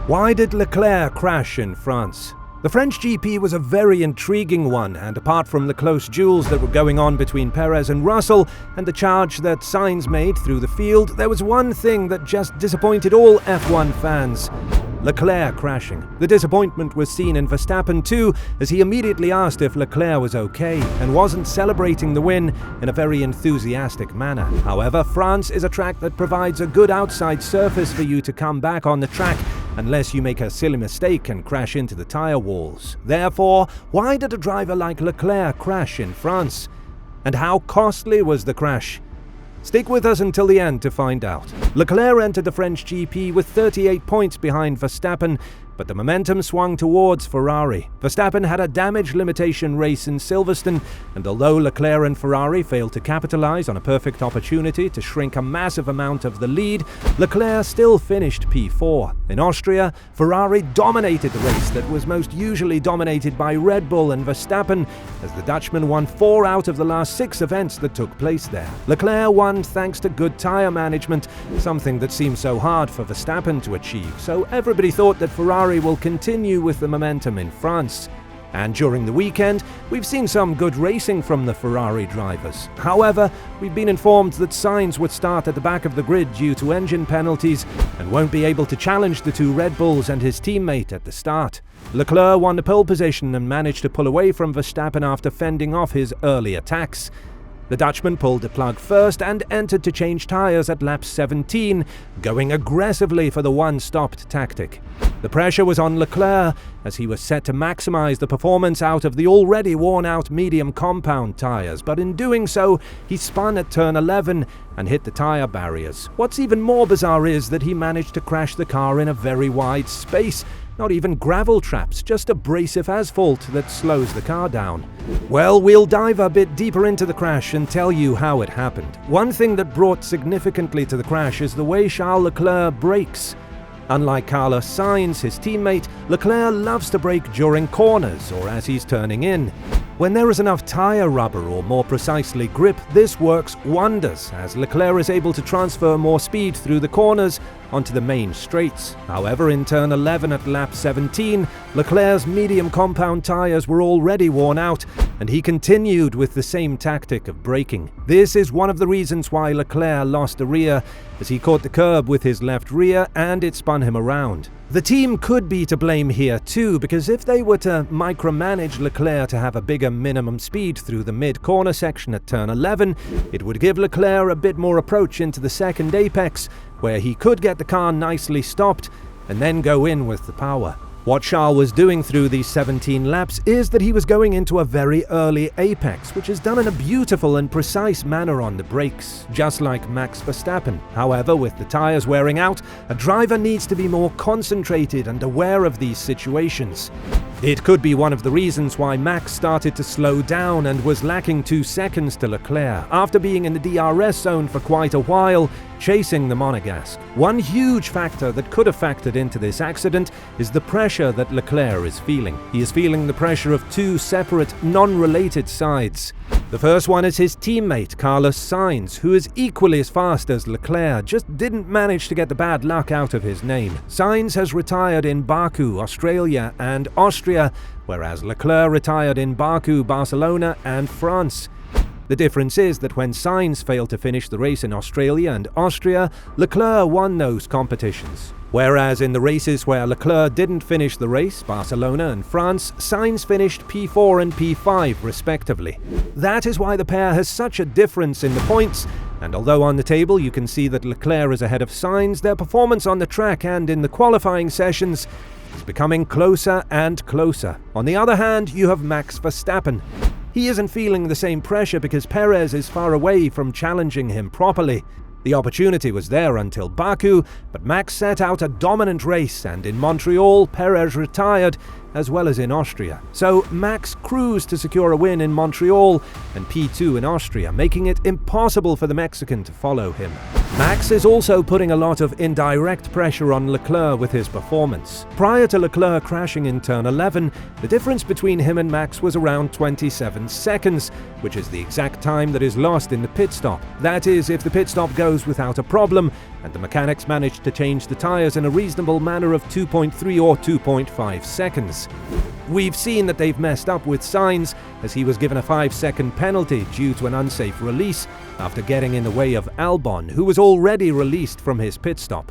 Why did Leclerc crash in France? The French GP was a very intriguing one, and apart from the close duels that were going on between Perez and Russell and the charge that Sainz made through the field, there was one thing that just disappointed all F1 fans: Leclerc crashing. The disappointment was seen in Verstappen too, as he immediately asked if Leclerc was okay and wasn't celebrating the win in a very enthusiastic manner. However, France is a track that provides a good outside surface for you to come back on the track, unless you make a silly mistake and crash into the tyre walls. Therefore, why did a driver like Leclerc crash in France? And how costly was the crash? Stick with us until the end to find out. Leclerc entered the French GP with 38 points behind Verstappen, but the momentum swung towards Ferrari. Verstappen had a damage limitation race in Silverstone, and although Leclerc and Ferrari failed to capitalize on a perfect opportunity to shrink a massive amount of the lead, Leclerc still finished P4. In Austria, Ferrari dominated the race that was most usually dominated by Red Bull and Verstappen, as the Dutchman won 4 out of the last 6 events that took place there. Leclerc won thanks to good tyre management, something that seemed so hard for Verstappen to achieve, so everybody thought that Ferrari will continue with the momentum in France. And during the weekend, we've seen some good racing from the Ferrari drivers. However, we've been informed that Sainz would start at the back of the grid due to engine penalties and won't be able to challenge the 2 Red Bulls and his teammate at the start. Leclerc won the pole position and managed to pull away from Verstappen after fending off his early attacks. The Dutchman pulled the plug first and entered to change tyres at lap 17, going aggressively for the one-stopped tactic. The pressure was on Leclerc, as he was set to maximise the performance out of the already worn-out medium compound tyres, but in doing so, he spun at turn 11 and hit the tyre barriers. What's even more bizarre is that he managed to crash the car in a very wide space. Not even gravel traps, just abrasive asphalt that slows the car down. Well, we'll dive a bit deeper into the crash and tell you how it happened. One thing that brought significantly to the crash is the way Charles Leclerc brakes. Unlike Carlos Sainz, his teammate, Leclerc loves to brake during corners or as he's turning in. When there is enough tyre rubber, or more precisely grip, this works wonders, as Leclerc is able to transfer more speed through the corners onto the main straights. However, in turn 11 at lap 17, Leclerc's medium compound tyres were already worn out, and he continued with the same tactic of braking. This is one of the reasons why Leclerc lost the rear, as he caught the curb with his left rear and it spun him around. The team could be to blame here too, because if they were to micromanage Leclerc to have a bigger minimum speed through the mid-corner section at turn 11, it would give Leclerc a bit more approach into the second apex, where he could get the car nicely stopped and then go in with the power. What Charles was doing through these 17 laps is that he was going into a very early apex, which is done in a beautiful and precise manner on the brakes, just like Max Verstappen. However, with the tyres wearing out, a driver needs to be more concentrated and aware of these situations. It could be one of the reasons why Max started to slow down and was lacking 2 seconds to Leclerc, after being in the DRS zone for quite a while, chasing the Monegasque. One huge factor that could have factored into this accident is the pressure that Leclerc is feeling. He is feeling the pressure of 2 separate, non-related sides. The first one is his teammate, Carlos Sainz, who is equally as fast as Leclerc, just didn't manage to get the bad luck out of his name. Sainz has retired in Baku, Australia and Austria, whereas Leclerc retired in Baku, Barcelona and France. The difference is that when Sainz failed to finish the race in Australia and Austria, Leclerc won those competitions. Whereas in the races where Leclerc didn't finish the race, Barcelona and France, Sainz finished P4 and P5 respectively. That is why the pair has such a difference in the points, and although on the table you can see that Leclerc is ahead of Sainz, their performance on the track and in the qualifying sessions is becoming closer and closer. On the other hand, you have Max Verstappen. He isn't feeling the same pressure because Perez is far away from challenging him properly. The opportunity was there until Baku, but Max set out a dominant race, and in Montreal, Perez retired, as well as in Austria. So Max cruised to secure a win in Montreal and P2 in Austria, making it impossible for the Mexican to follow him. Max is also putting a lot of indirect pressure on Leclerc with his performance. Prior to Leclerc crashing in turn 11, the difference between him and Max was around 27 seconds, which is the exact time that is lost in the pit stop. That is, if the pit stop goes without a problem, and the mechanics manage to change the tyres in a reasonable manner of 2.3 or 2.5 seconds. We've seen that they've messed up with Sainz, as he was given a 5-second penalty due to an unsafe release after getting in the way of Albon, who was already released from his pit stop.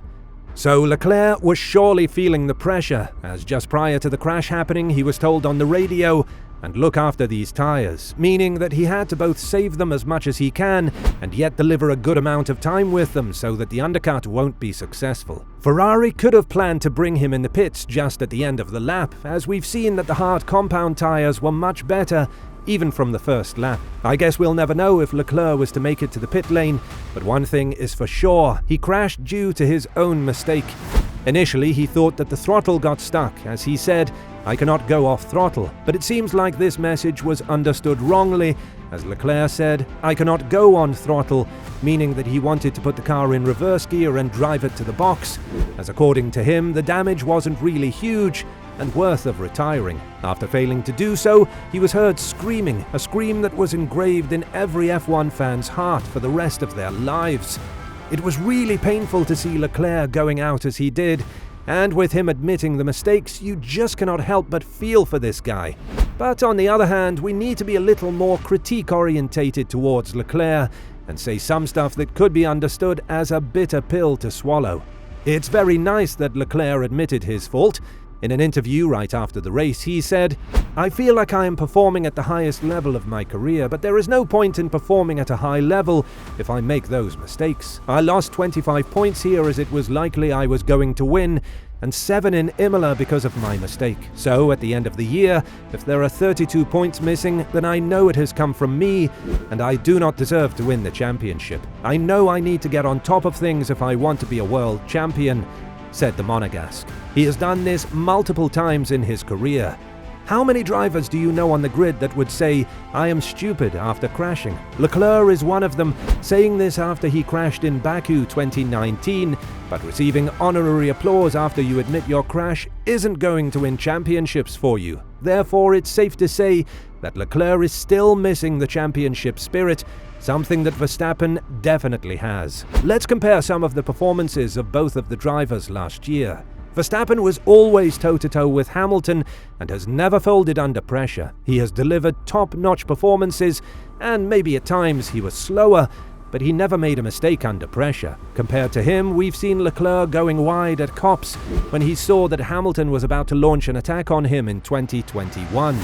So Leclerc was surely feeling the pressure, as just prior to the crash happening he was told on the radio, "And look after these tyres," meaning that he had to both save them as much as he can and yet deliver a good amount of time with them so that the undercut won't be successful. Ferrari could have planned to bring him in the pits just at the end of the lap, as we've seen that the hard compound tyres were much better even from the first lap. I guess we'll never know if Leclerc was to make it to the pit lane, but one thing is for sure, he crashed due to his own mistake. Initially, he thought that the throttle got stuck, as he said, "I cannot go off throttle," but it seems like this message was understood wrongly, as Leclerc said, "I cannot go on throttle," meaning that he wanted to put the car in reverse gear and drive it to the box, as according to him, the damage wasn't really huge and worth of retiring. After failing to do so, he was heard screaming, a scream that was engraved in every F1 fan's heart for the rest of their lives. It was really painful to see Leclerc going out as he did, and with him admitting the mistakes, you just cannot help but feel for this guy. But on the other hand, we need to be a little more critique-orientated towards Leclerc and say some stuff that could be understood as a bitter pill to swallow. It's very nice that Leclerc admitted his fault. In an interview right after the race, he said, "I feel like I am performing at the highest level of my career, but there is no point in performing at a high level if I make those mistakes. I lost 25 points here as it was likely I was going to win, and 7 in Imola because of my mistake. So at the end of the year, if there are 32 points missing, then I know it has come from me, and I do not deserve to win the championship. I know I need to get on top of things if I want to be a world champion," said the Monegasque. He has done this multiple times in his career. How many drivers do you know on the grid that would say, "I am stupid," after crashing? Leclerc is one of them, saying this after he crashed in Baku 2019, but receiving honorary applause after you admit your crash isn't going to win championships for you. Therefore, it's safe to say that Leclerc is still missing the championship spirit, something that Verstappen definitely has. Let's compare some of the performances of both of the drivers last year. Verstappen was always toe-to-toe with Hamilton and has never folded under pressure. He has delivered top-notch performances, and maybe at times he was slower, but he never made a mistake under pressure. Compared to him, we've seen Leclerc going wide at Copse when he saw that Hamilton was about to launch an attack on him in 2021.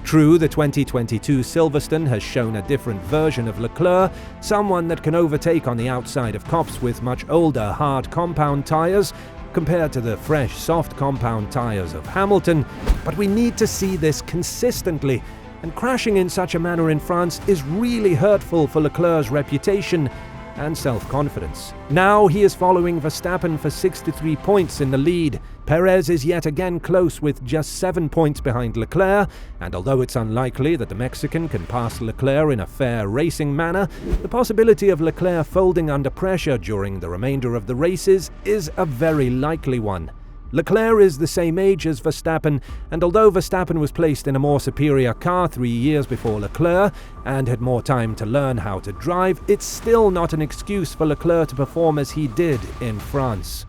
True, the 2022 Silverstone has shown a different version of Leclerc, someone that can overtake on the outside of Copse with much older hard compound tyres, compared to the fresh, soft compound tyres of Hamilton, but we need to see this consistently, and crashing in such a manner in France is really hurtful for Leclerc's reputation and self-confidence. Now he is following Verstappen for 63 points in the lead. Perez is yet again close with just 7 points behind Leclerc, and although it's unlikely that the Mexican can pass Leclerc in a fair racing manner, the possibility of Leclerc folding under pressure during the remainder of the races is a very likely one. Leclerc is the same age as Verstappen, and although Verstappen was placed in a more superior car 3 years before Leclerc and had more time to learn how to drive, it's still not an excuse for Leclerc to perform as he did in France.